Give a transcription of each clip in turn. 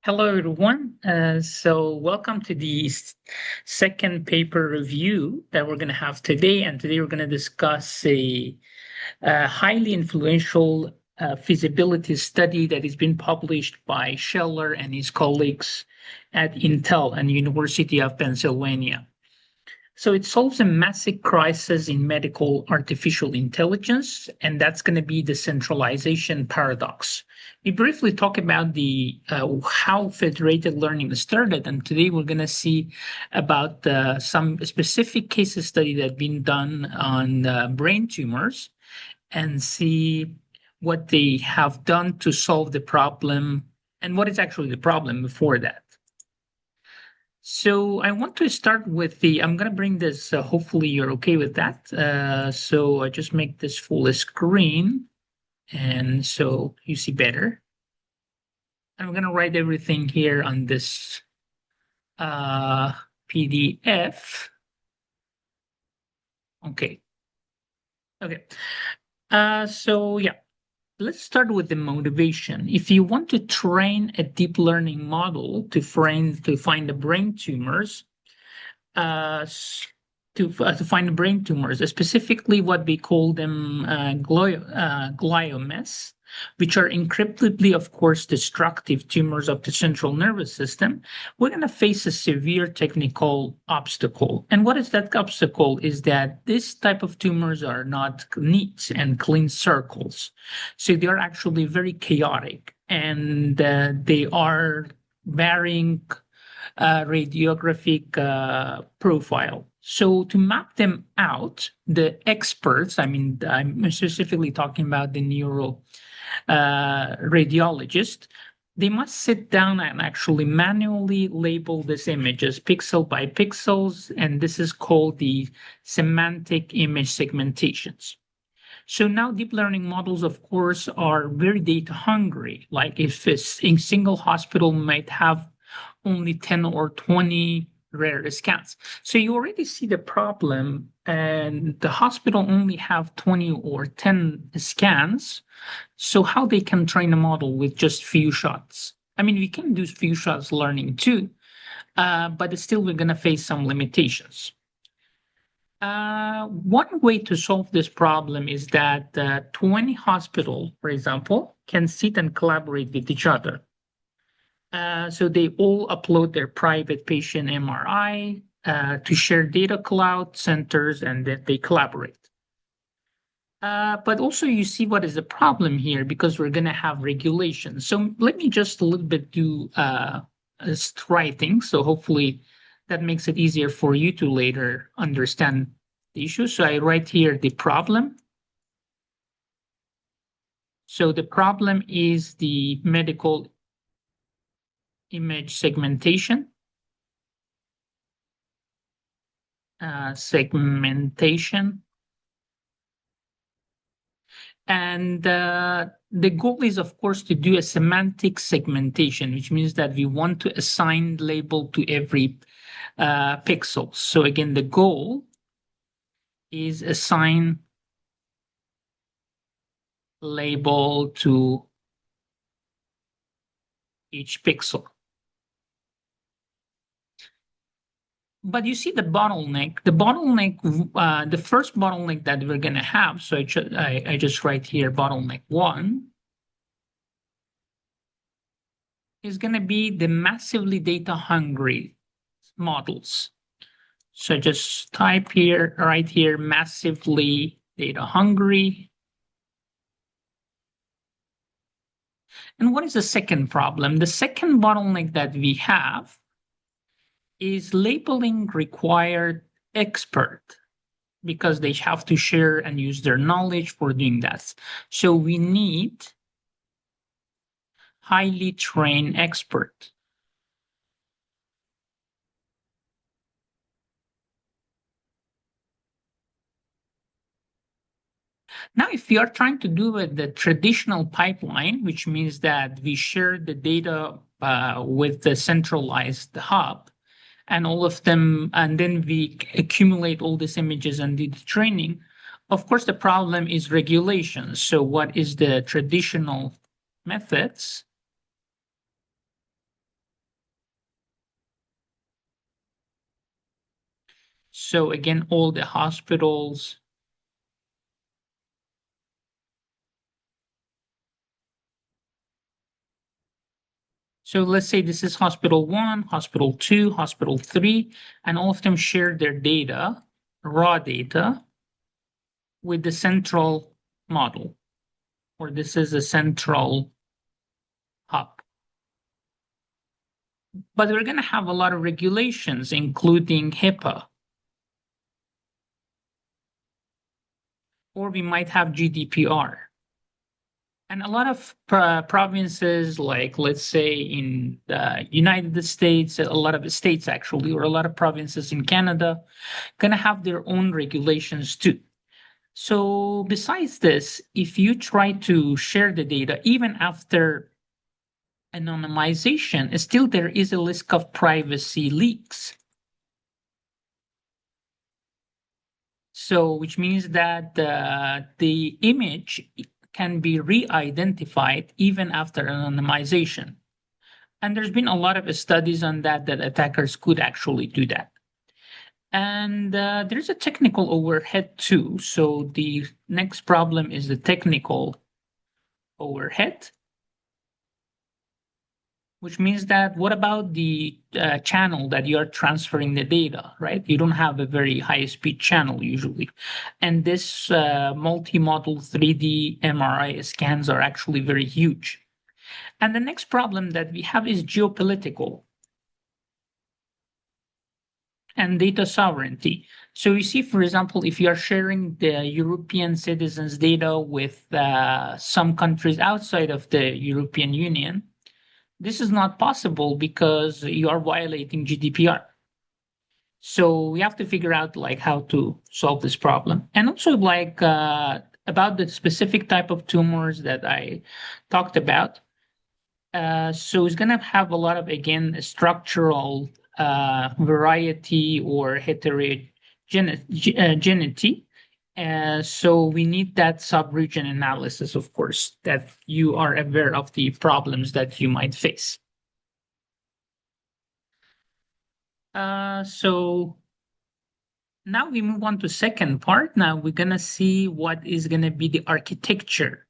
Hello, everyone. So welcome to the second paper review that we're going to have today. And today we're going to discuss a highly influential feasibility study that has been published by Scheller and his colleagues at Intel and University of Pennsylvania. So it solves a massive crisis in medical artificial intelligence, and that's going to be the centralization paradox. We briefly talk about the how federated learning started, and today we're going to see about some specific case study that have been done on brain tumors and see what they have done to solve the problem and what is actually the problem before that. So I want to start with I'm going to bring this, hopefully you're okay with that. So I just make this full screen and so you see better. I'm going to write everything here on this PDF. Okay. Okay. So yeah, let's start with the motivation. If you want to train a deep learning model to find the brain tumors, uh, to find brain tumors, specifically what we call them gliomas, which are incredibly, of course, destructive tumors of the central nervous system. We're going to face a severe technical obstacle. And what is that obstacle? Is that this type of tumors are not neat and clean circles. So they are actually very chaotic and they are varying radiographic profile. So to map them out, the experts, I mean, I'm specifically talking about the neuro radiologist, they must sit down and actually manually label these images pixel by pixels, and this is called the semantic image segmentations. So now deep learning models, of course, are very data hungry. Like if a single hospital might have only 10 or 20 rare scans. So you already see the problem, and the hospital only have 20 or 10 scans. So how they can train a model with just few shots? I mean, we can do few shots learning too, but still we're going to face some limitations. One way to solve this problem is that 20 hospitals, for example, can sit and collaborate with each other. So they all upload their private patient MRI to share data cloud centers, and then they collaborate. But also you see what is the problem here, because we're going to have regulations. So let me just a little bit do writing. So hopefully that makes it easier for you to later understand the issue. So I write here the problem. So the problem is the medical image segmentation. Segmentation. And the goal is, of course, to do a semantic segmentation, which means that we want to assign label to every pixel. So again, the goal is assign label to each pixel. But you see the bottleneck. The first bottleneck that we're going to have, so I just write here bottleneck 1, is going to be the massively data hungry models. So just type here, right here, massively data hungry. And what is the second problem? The second bottleneck that we have is labeling required expert, because they have to share and use their knowledge for doing that. So we need highly trained expert. Now, if we are trying to do it the traditional pipeline, which means that we share the data with the centralized hub, and all of them, and then we accumulate all these images and do the training. Of course, the problem is regulations. So what is the traditional methods? So again, all the hospitals. So let's say this is hospital one, hospital two, hospital three, and all of them share their data, raw data, with the central model, or this is a central hub. But we're going to have a lot of regulations, including HIPAA, or we might have GDPR. And a lot of provinces, like let's say in the United States, a lot of states actually, or a lot of provinces in Canada, gonna have their own regulations too. So besides this, if you try to share the data, even after anonymization, still there is a risk of privacy leaks. So which means that the image can be re-identified even after anonymization. And there's been a lot of studies on that attackers could actually do that. And there's a technical overhead too. So the next problem is the technical overhead, which means that what about the channel that you're transferring the data, right? You don't have a very high speed channel usually. And this multi-model 3D MRI scans are actually very huge. And the next problem that we have is geopolitical and data sovereignty. So you see, for example, if you are sharing the European citizens' data with some countries outside of the European Union, this is not possible because you are violating GDPR. So we have to figure out like how to solve this problem, and also like about the specific type of tumors that I talked about. So it's going to have a lot of, again, structural variety or heterogeneity. So we need that subregion analysis, of course, that you are aware of the problems that you might face. So now we move on to second part. Now we're going to see what is going to be the architecture,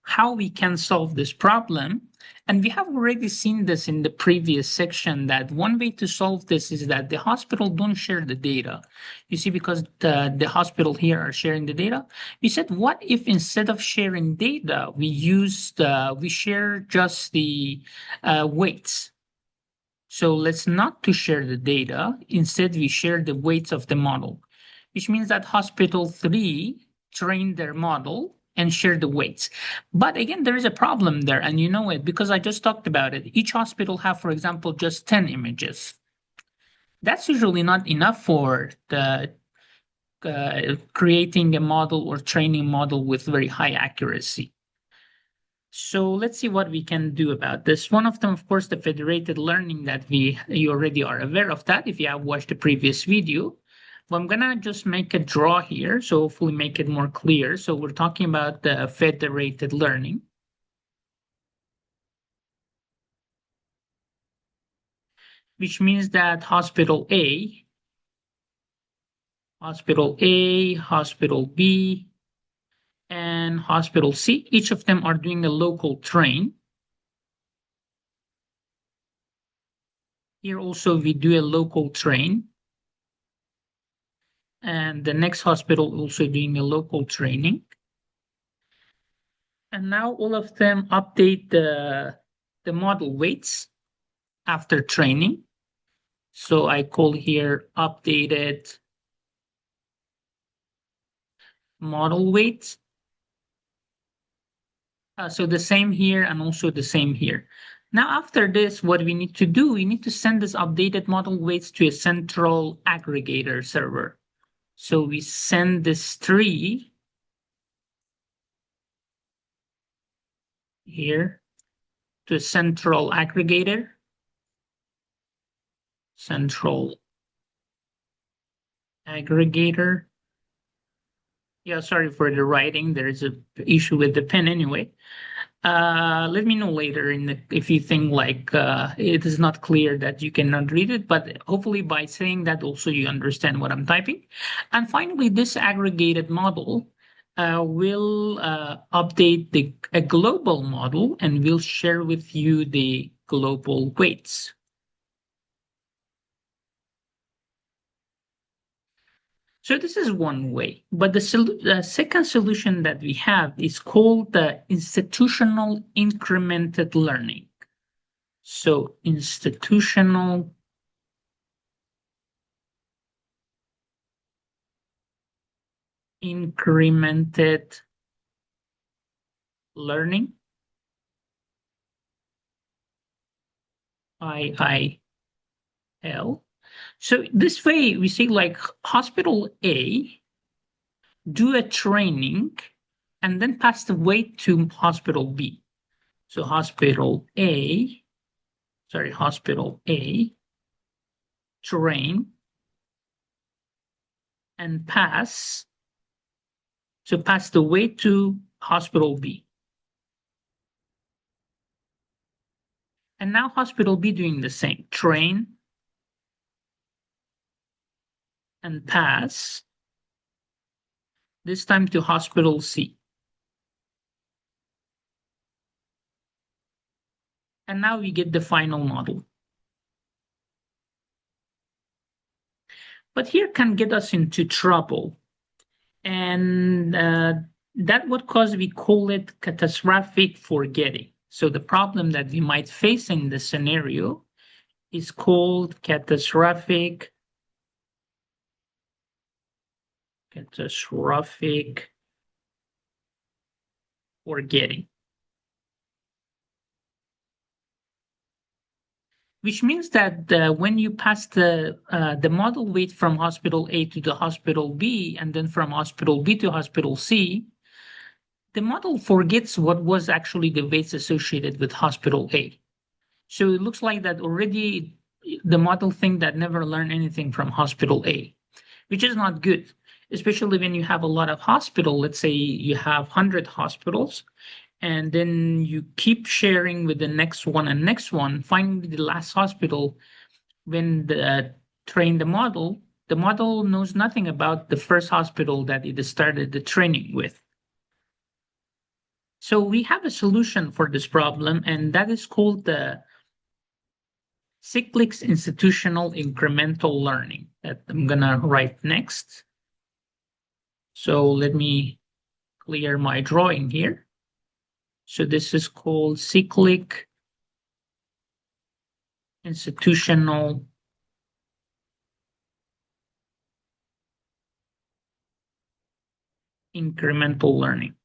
how we can solve this problem. And we have already seen this in the previous section that one way to solve this is that the hospital don't share the data. You see, because the hospital here are sharing the data. We said, what if instead of sharing data, we share just the weights? So let's not to share the data. Instead, we share the weights of the model, which means that hospital three train their model and share the weights. But again, there is a problem there, and you know it because I just talked about it. Each hospital have, for example, just 10 images. That's usually not enough for the creating a model or training model with very high accuracy. So let's see what we can do about this. One of them, of course, the federated learning that you already are aware of that if you have watched the previous video. But I'm gonna just make a draw here, so hopefully make it more clear. So we're talking about the federated learning, which means that hospital A, hospital B, and hospital C, each of them are doing a local train. Here also we do a local train. And the next hospital also doing a local training. And now all of them update the model weights after training. So I call here updated model weights. So the same here and also the same here. Now, after this, what we need to do, we need to send this updated model weights to a central aggregator server. So we send this tree here to a central aggregator, central aggregator. Yeah, sorry for the writing. There is an issue with the pen anyway. Let me know later if you think like it is not clear that you cannot read it, but hopefully by saying that also you understand what I'm typing. And finally, this aggregated model will update a global model and will share with you the global weights. So this is one way, but the second solution that we have is called the institutional incremented learning. So institutional incremented learning, IIL. So this way we say like hospital A do a training and then pass the weight to hospital B. So hospital A train and pass the weight to hospital B. And now hospital B doing the same, train and pass, this time to hospital C. And now we get the final model. But here can get us into trouble. And that what cause we call it catastrophic forgetting. So the problem that we might face in this scenario is called catastrophic forgetting. Which means that when you pass the model weight from hospital A to the hospital B, and then from hospital B to hospital C, the model forgets what was actually the weights associated with hospital A. So it looks like that already the model think that never learned anything from hospital A, which is not good, especially when you have a lot of hospital. Let's say you have 100 hospitals, and then you keep sharing with the next one and next one. Finally, the last hospital, when train the model knows nothing about the first hospital that it started the training with. So we have a solution for this problem, and that is called the cyclic institutional incremental learning that I'm gonna write next. So let me clear my drawing here. So this is called cyclic institutional incremental learning.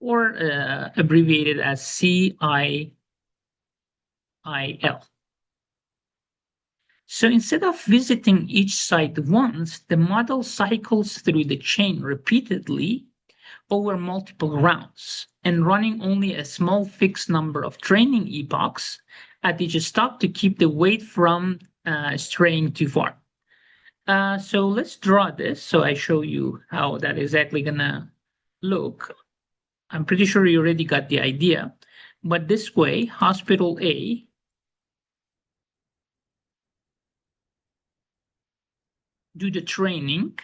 Or abbreviated as CIIL. So instead of visiting each site once, the model cycles through the chain repeatedly over multiple rounds and running only a small fixed number of training epochs at each stop to keep the weight from straying too far. So let's draw this. So I show you how that exactly gonna look. I'm pretty sure you already got the idea, but this way, hospital A do the training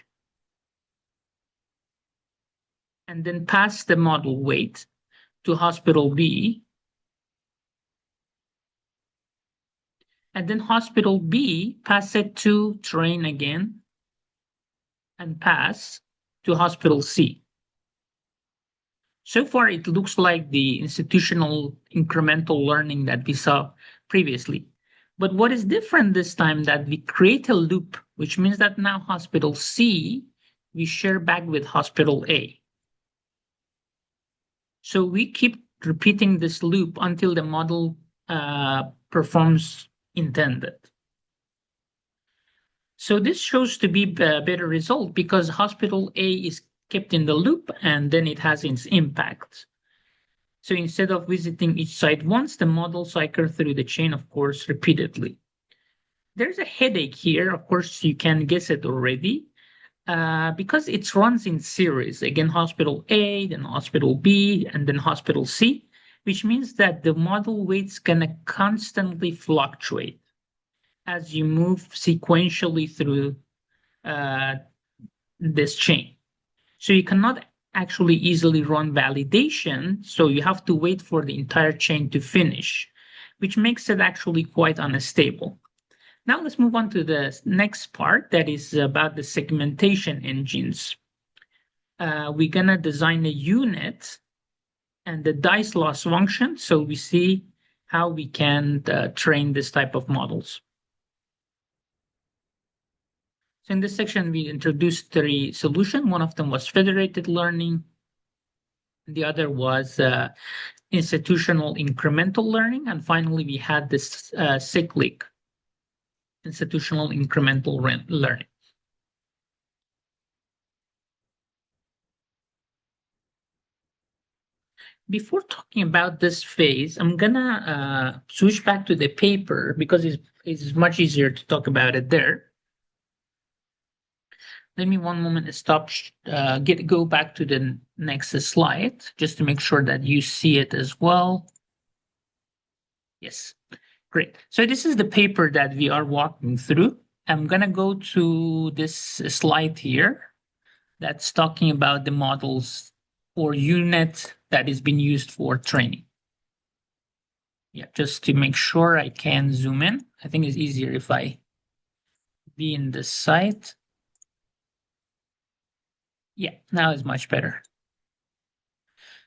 and then pass the model weight to hospital B, and then hospital B pass it to train again and pass to hospital C. So far, it looks like the institutional incremental learning that we saw previously. But what is different this time that we create a loop, which means that now hospital C, we share back with hospital A. So we keep repeating this loop until the model performs intended. So this shows to be a better result because hospital A is kept in the loop and then it has its impact. So instead of visiting each site once, the model cycles through the chain, of course, repeatedly. There's a headache here. Of course, you can guess it already. Because it runs in series, again, hospital A, then hospital B, and then hospital C, which means that the model weight's gonna constantly fluctuate as you move sequentially through uh, this chain. So you cannot actually easily run validation, so you have to wait for the entire chain to finish, which makes it actually quite unstable. Now let's move on to the next part that is about the segmentation engines. We're gonna design a unit and the dice loss function, so we see how we can train this type of models. So in this section, we introduced three solutions. One of them was federated learning. The other was institutional incremental learning. And finally, we had this cyclic institutional incremental learning. Before talking about this phase, I'm gonna switch back to the paper because it's much easier to talk about it there. Let me one moment stop, go back to the next slide just to make sure that you see it as well. Yes, great. So this is the paper that we are walking through. I'm gonna go to this slide here that's talking about the models or unit that is being used for training. Yeah, just to make sure I can zoom in. I think it's easier if I be in this site. Yeah, now it's much better.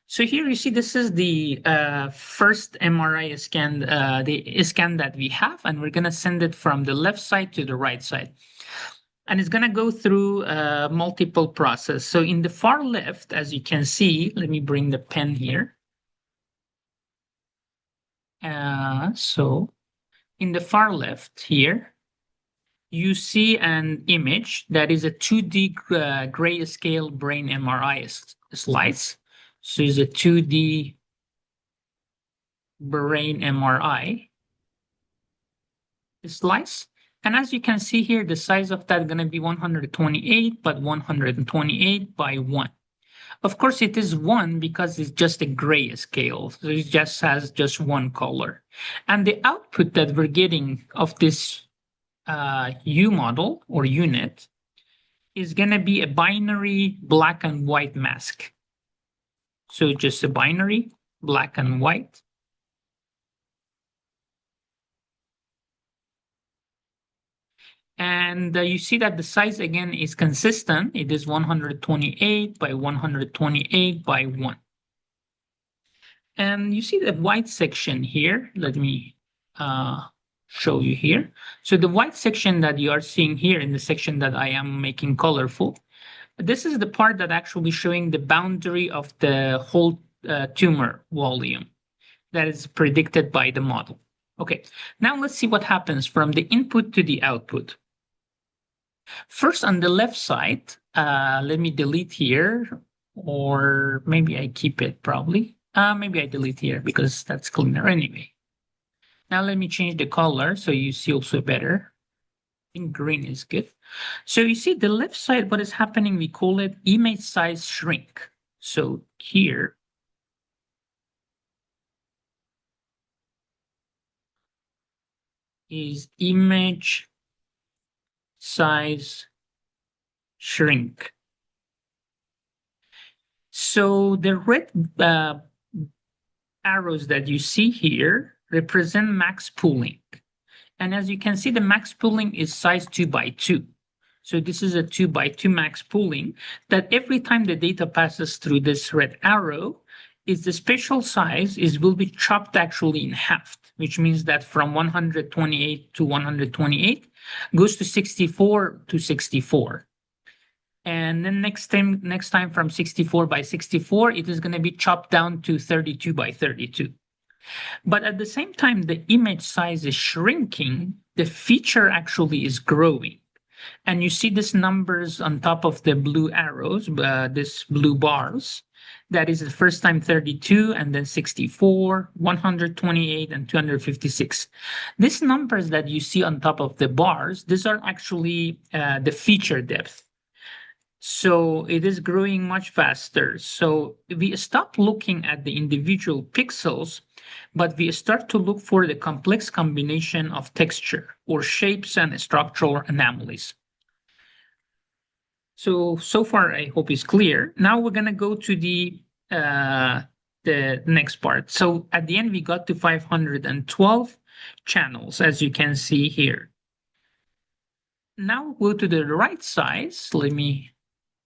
So here you see this is the first MRI scan, the scan that we have, and we're gonna send it from the left side to the right side. And it's gonna go through multiple process. So in the far left, as you can see, let me bring the pen here. So in the far left here, you see an image that is a 2D grayscale brain MRI slice. So it's a 2D brain MRI slice. And as you can see here, the size of that is going to be 128, but 128 by 1. Of course, it is 1 because it's just a gray scale. So it just has just one color. And the output that we're getting of this U model or unit is going to be a binary black and white mask. So just a binary black and white. And you see that the size again is consistent. It is 128 by 128 by 1. And you see the white section here. Let me show you here. So the white section that you are seeing here in the section that I am making colorful, this is the part that actually showing the boundary of the whole tumor volume that is predicted by the model. Okay, now let's see what happens from the input to the output. First, on the left side, let me delete here, or maybe I keep it probably. Maybe I delete here because that's cleaner anyway. Now let me change the color so you see also better. I think green is good. So you see the left side, what is happening, we call it image size shrink. So here, is image size shrink. So the red arrows that you see here represent max pooling. And as you can see, the max pooling is size 2 by 2. So this is a 2 by 2 max pooling that every time the data passes through this red arrow, is the spatial size will be chopped actually in half, which means that from 128 to 128 goes to 64 to 64. And then next time from 64 by 64, it is going to be chopped down to 32 by 32. But at the same time, the image size is shrinking, the feature actually is growing. And you see these numbers on top of the blue arrows, this blue bars. That is the first time 32, and then 64, 128, and 256. These numbers that you see on top of the bars, these are actually the feature depth. So it is growing much faster. So we stop looking at the individual pixels, but we start to look for the complex combination of texture or shapes and structural anomalies. So far, I hope is clear. Now we're gonna go to the next part. So at the end, we got to 512 channels, as you can see here. Now go to the right side. Let me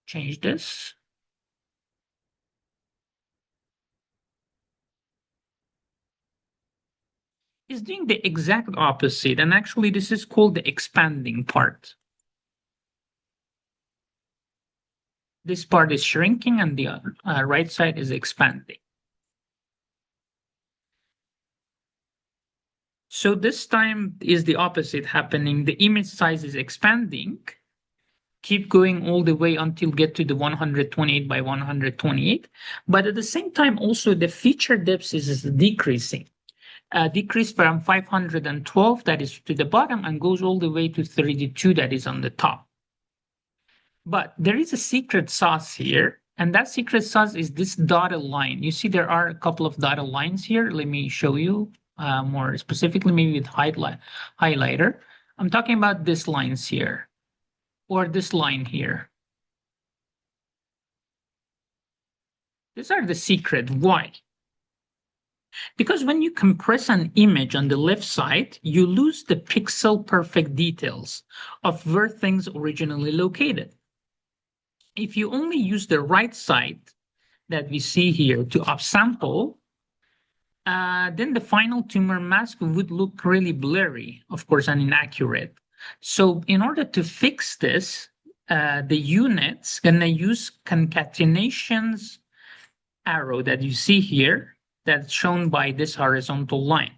change this. Is doing the exact opposite, and actually this is called the expanding part. This part is shrinking and the right side is expanding. So this time is the opposite happening. The image size is expanding, keep going all the way until get to the 128 by 128. But at the same time, also the feature depth is decreasing. Decrease from 512 that is to the bottom and goes all the way to 32 that is on the top. But there is a secret sauce here, and that secret sauce is this dotted line. You see there are a couple of dotted lines here. Let me show you more specifically, maybe with highlighter. I'm talking about these lines here, or this line here. These are the secret. Why? Because when you compress an image on the left side, you lose the pixel perfect details of where things originally located. If you only use the right side that we see here to upsample, then the final tumor mask would look really blurry, of course, and inaccurate. So in order to fix this, the unit's gonna use concatenations arrow that you see here that's shown by this horizontal line.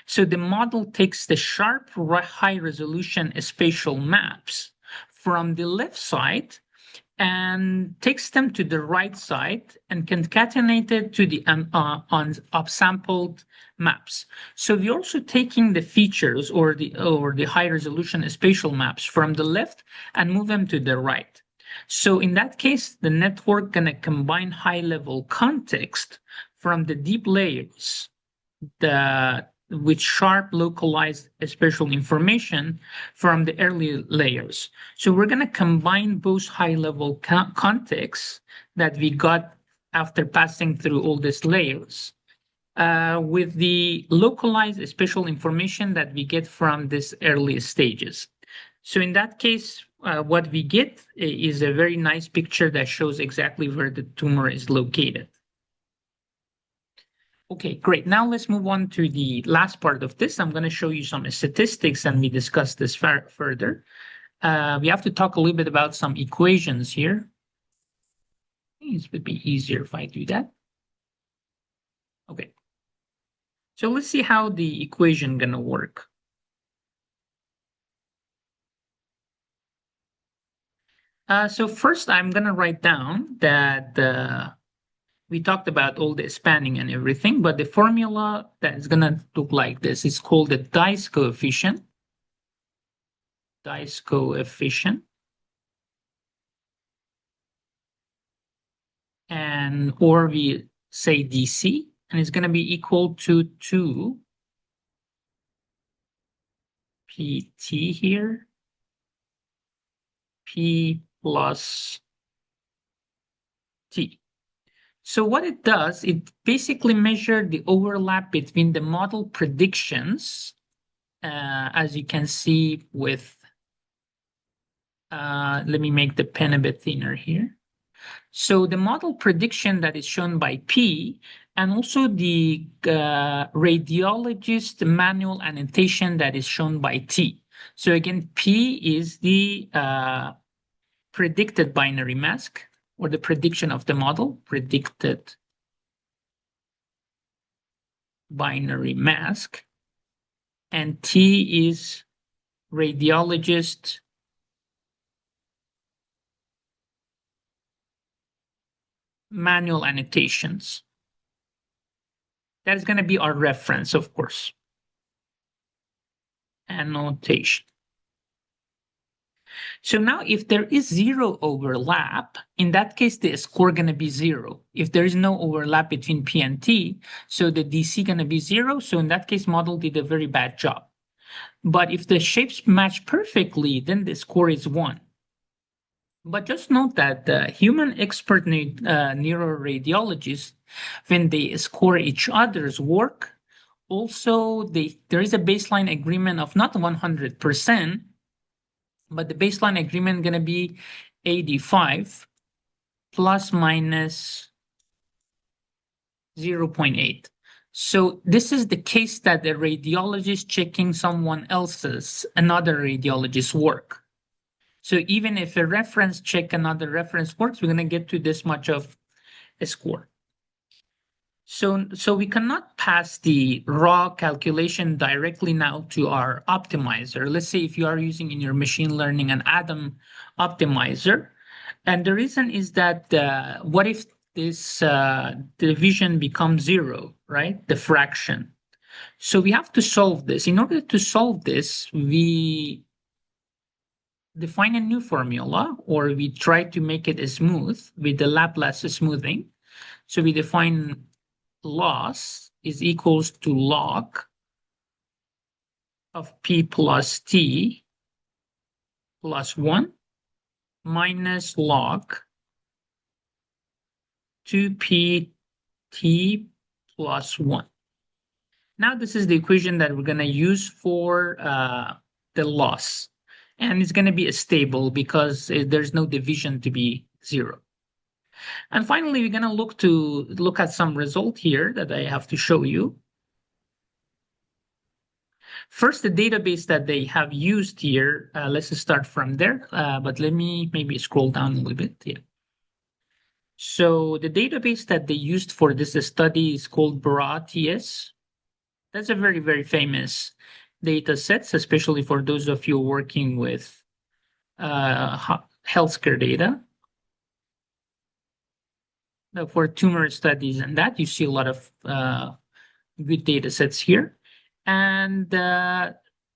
So the model takes the sharp high resolution spatial maps from the left side and takes them to the right side and concatenate it to the upsampled maps. So we're also taking the features or the high resolution spatial maps from the left and move them to the right. So in that case, the network gonna combine high level context from the deep layers with sharp localized spatial information from the early layers. So we're going to combine both high-level contexts that we got after passing through all these layers with the localized spatial information that we get from these early stages. So in that case, what we get is a very nice picture that shows exactly where the tumor is located. Okay, great. Now let's move on to the last part of this. I'm going to show you some statistics and we discuss this further. We have to talk a little bit about some equations here. It would be easier if I do that. Okay. So let's see how the equation going to work. So first I'm going to write down that we talked about all the spanning and everything, but the formula that is going to look like this is called the dice coefficient. Dice coefficient. And or we say DC, and it's going to be equal to 2 PT here, P plus T. So what it does, it basically measures the overlap between the model predictions, as you can see with, let me make the pen a bit thinner here. So the model prediction that is shown by P and also the radiologist manual annotation that is shown by T. So again, P is the predicted binary mask or the prediction of the model, predicted binary mask. And T is radiologist manual annotations. That is going to be our reference, of course. Annotation. So now if there is zero overlap, in that case, the score going to be zero. If there is no overlap between P and T, so the DC going to be zero. So in that case, model did a very bad job. But if the shapes match perfectly, then the score is 1. But just note that the human expert neuroradiologists, when they score each other's work, also there is a baseline agreement of not 100%, but the baseline agreement going to be 85 plus minus 0.8. So this is the case that the radiologist checking someone else's, another radiologist's work. So even if a reference check another reference works, we're going to get to this much of a score. So we cannot pass the raw calculation directly now to our optimizer. Let's say if you are using in your machine learning an Adam optimizer, and the reason is that what if this division becomes 0, right? The fraction. So we have to solve this. In order to solve this, we define a new formula, or we try to make it smooth with the Laplace smoothing. So we define loss is equals to log of P plus T plus 1 minus log 2pt plus 1. Now this is the equation that we're going to use for the loss. And it's going to be stable because there's no division to be 0. And finally, we're going to look at some result here that I have to show you. First, the database that they have used here, let's start from there, but let me maybe scroll down a little bit. Yeah. So the database that they used for this study is called BRA-TS. That's a very, very famous data sets, especially for those of you working with healthcare data. For tumor studies and that, you see a lot of good data sets here. And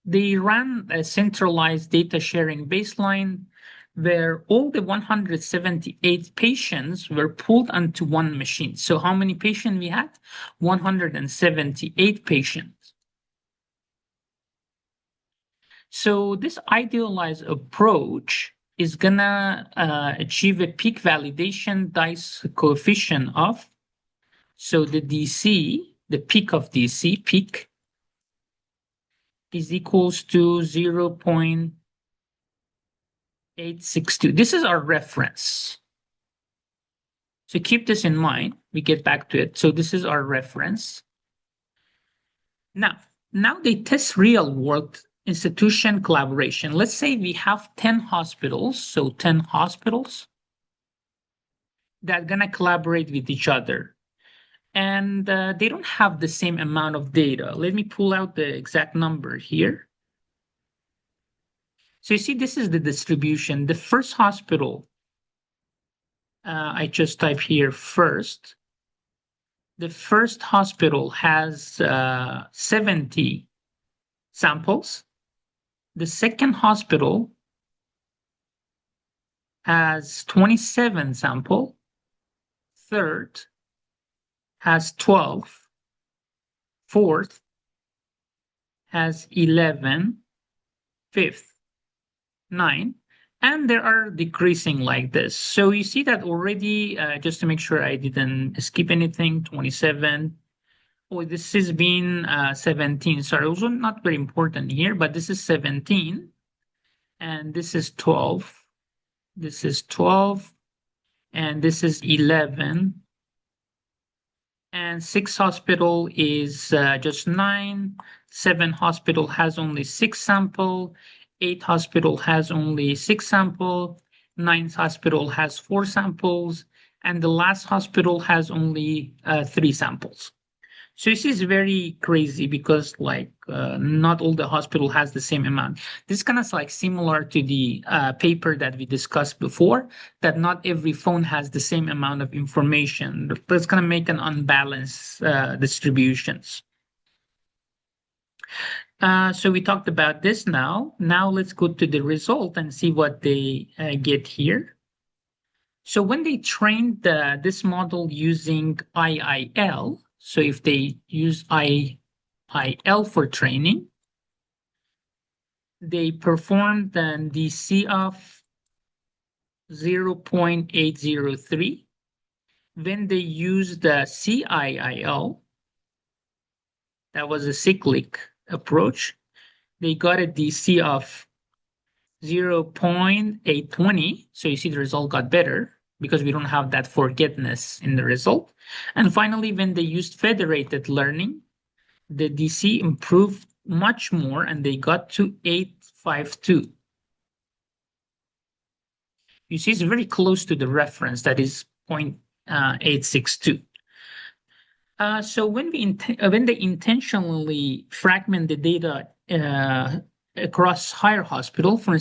they ran a centralized data sharing baseline where all the 178 patients were pulled onto one machine. So how many patients we had? 178 patients. So this idealized approach is gonna achieve a peak validation dice coefficient of, so the DC, the peak of DC, peak, is equals to 0.862. This is our reference. So keep this in mind. We get back to it. So this is our reference. Now they test real world institution collaboration. Let's say we have 10 hospitals, so 10 hospitals that are going to collaborate with each other. And they don't have the same amount of data. Let me pull out the exact number here. So you see, this is the distribution. The first hospital, I just type here first. The first hospital has 70 samples. The second hospital has 27 samples. Third has 12. Fourth has 11. Fifth, 9. And they are decreasing like this. So you see that already, just to make sure I didn't skip anything, 27. Oh, this has been 17. Sorry, also not very important here, but this is 17. And this is 12. This is 12. And this is 11. And 6 hospital is just 9. 7 hospital has only 6 sample. 8 hospital has only 6 sample. 9th hospital has 4 samples. And the last hospital has only 3 samples. So this is very crazy because not all the hospital has the same amount. This is kind of like similar to the paper that we discussed before, that not every phone has the same amount of information. That's going to make an unbalanced distributions. So we talked about this now. Now let's go to the result and see what they get here. So when they trained this model using IIL, so if they use IIL for training, they performed an DC of 0.803. When they used the CIIL, that was a cyclic approach, they got a DC of 0.820. So you see the result got better because we don't have that forgetness in the result. And finally, when they used federated learning, the DC improved much more and they got to 852. You see it's very close to the reference, that is 0.862. So when they intentionally fragment the data across higher hospital, for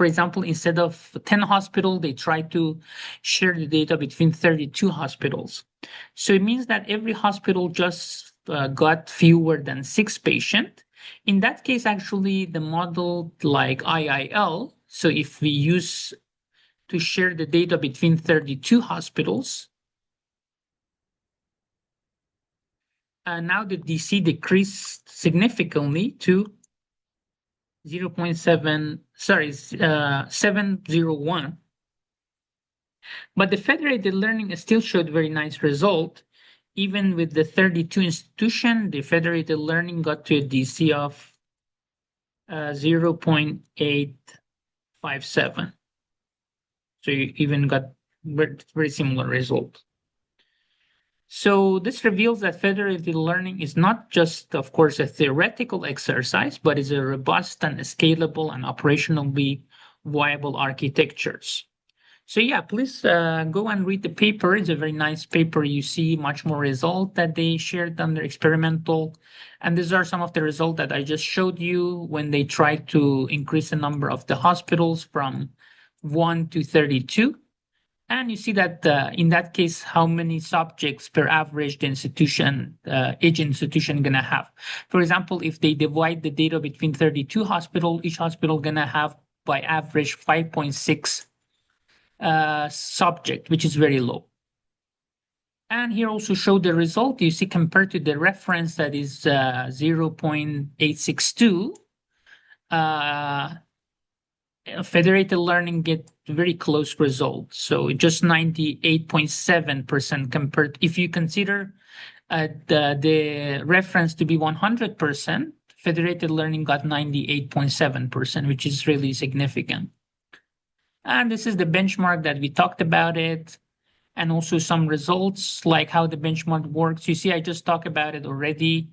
example, instead of 10 hospitals, they try to share the data between 32 hospitals. So it means that every hospital just got fewer than 6 patients. In that case, actually, the model like IIL, so if we use to share the data between 32 hospitals, now the DC decreased significantly to 701. But the federated learning still showed very nice result. Even with the 32 institution, the federated learning got to a DC of 0.857. So you even got very similar result. So this reveals that federated learning is not just, of course, a theoretical exercise, but is a robust and scalable and operationally viable architectures. So yeah, please go and read the paper. It's a very nice paper. You see much more result that they shared under experimental. And these are some of the results that I just showed you when they tried to increase the number of the hospitals from 1 to 32. And you see that in that case, how many subjects per average the institution, each institution gonna have. For example, if they divide the data between 32 hospitals, each hospital gonna have by average 5.6 subject, which is very low. And here also show the result. You see compared to the reference that is 0.862, federated learning get very close results. So just 98.7% compared. If you consider the reference to be 100%, federated learning got 98.7%, which is really significant. And this is the benchmark that we talked about it, and also some results like how the benchmark works. You see, I just talked about it already.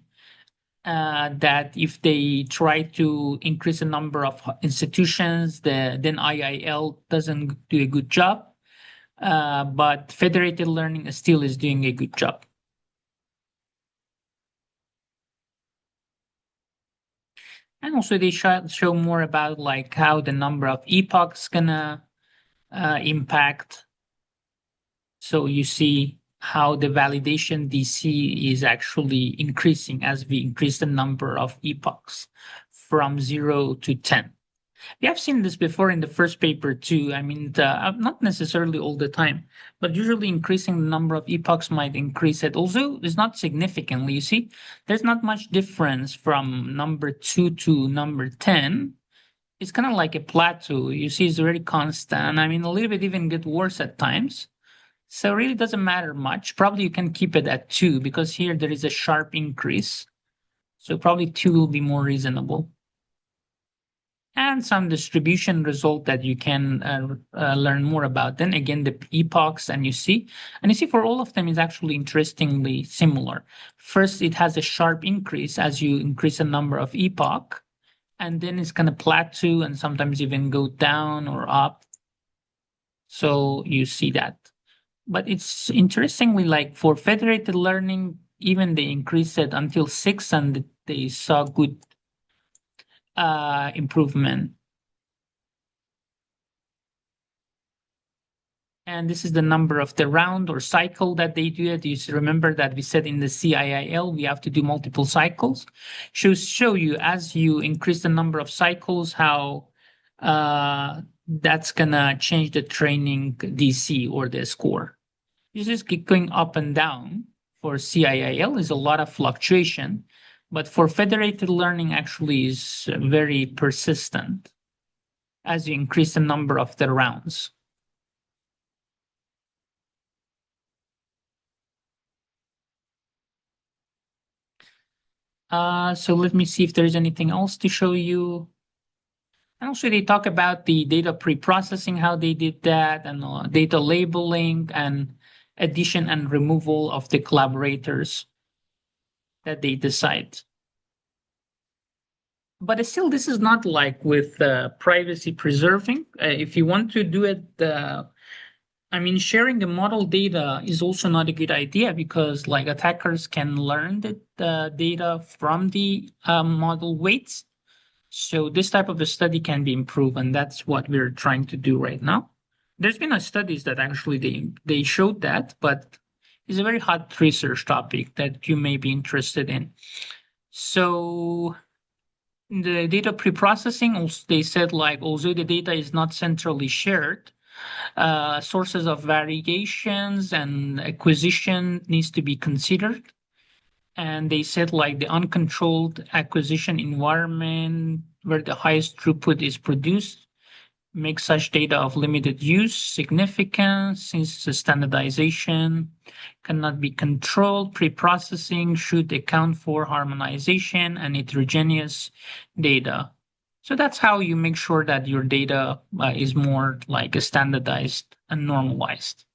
That if they try to increase the number of institutions, then IIL doesn't do a good job. But federated learning still is doing a good job. And also they show more about like how the number of epochs gonna impact. So you see how the validation DC is actually increasing as we increase the number of epochs from 0 to 10. We have seen this before in the first paper too. I mean, not necessarily all the time, but usually increasing the number of epochs might increase it. Also, it's not significantly. You see, there's not much difference from number 2 to number 10. It's kind of like a plateau. You see, it's very constant. I mean, a little bit even get worse at times. So it really doesn't matter much. Probably you can keep it at 2 because here there is a sharp increase. So probably 2 will be more reasonable. And some distribution result that you can learn more about. Then again, the epochs, and you see for all of them is actually interestingly similar. First, it has a sharp increase as you increase the number of epoch, and then it's going to plateau and sometimes even go down or up. So you see that. But it's interestingly like for federated learning, even they increased it until 6 and they saw good improvement. And this is the number of the round or cycle that they do it. You remember that we said in the CIIL, we have to do multiple cycles. Show you as you increase the number of cycles, how that's gonna change the training DC or the score. You just keep going up and down. For CIIL is a lot of fluctuation, but for federated learning actually is very persistent as you increase the number of the rounds. So let me see if there's anything else to show you. And also they talk about the data pre-processing, how they did that, and data labeling and addition and removal of the collaborators that they decide. But still, this is not like with privacy preserving. If you want to do it, I mean, sharing the model data is also not a good idea because like attackers can learn the data from the model weights. So this type of a study can be improved, and that's what we're trying to do right now. There's been a studies that actually they showed that, but it's a very hot research topic that you may be interested in. So the data pre-processing, also they said like although the data is not centrally shared, sources of variations and acquisition needs to be considered. And they said like the uncontrolled acquisition environment where the highest throughput is produced makes such data of limited use significant since the standardization cannot be controlled. Pre-processing should account for harmonization and heterogeneous data. So that's how you make sure that your data is more like standardized and normalized.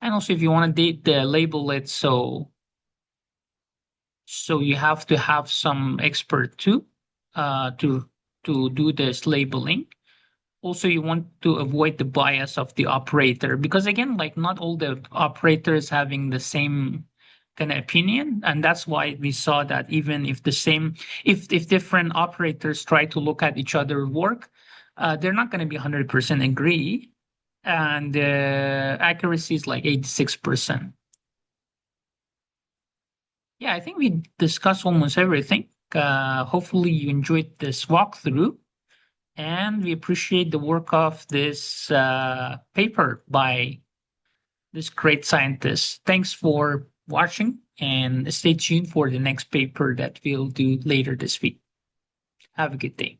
And also if you want to label it so you have to have some expert too to do this labeling. Also, you want to avoid the bias of the operator because again, like not all the operators having the same kind of opinion, and that's why we saw that even if the same, if different operators try to look at each other's work, they're not going to be 100% agree, and accuracy is like 86%. Yeah, I think we discussed almost everything. Hopefully, you enjoyed this walkthrough, and we appreciate the work of this paper by this great scientist. Thanks for watching, and stay tuned for the next paper that we'll do later this week. Have a good day.